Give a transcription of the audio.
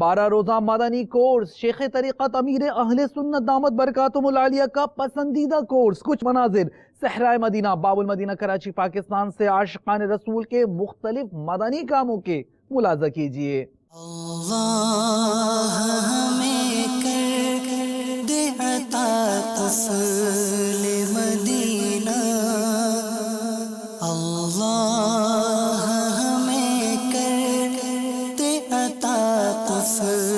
12 روزہ مدنی کورس شیخ طریقت امیر اہل سنت دامت برکاتہم العالیہ کا پسندیدہ کورس. کچھ مناظر صحرائے مدینہ باب المدینہ کراچی پاکستان سے عاشقان رسول کے مختلف مدنی کاموں کے ملاحظہ کیجئے. اللہ ہمیں کر دے عطا طفل مدینہ، اللہ ہمیں کر دے عطا طفل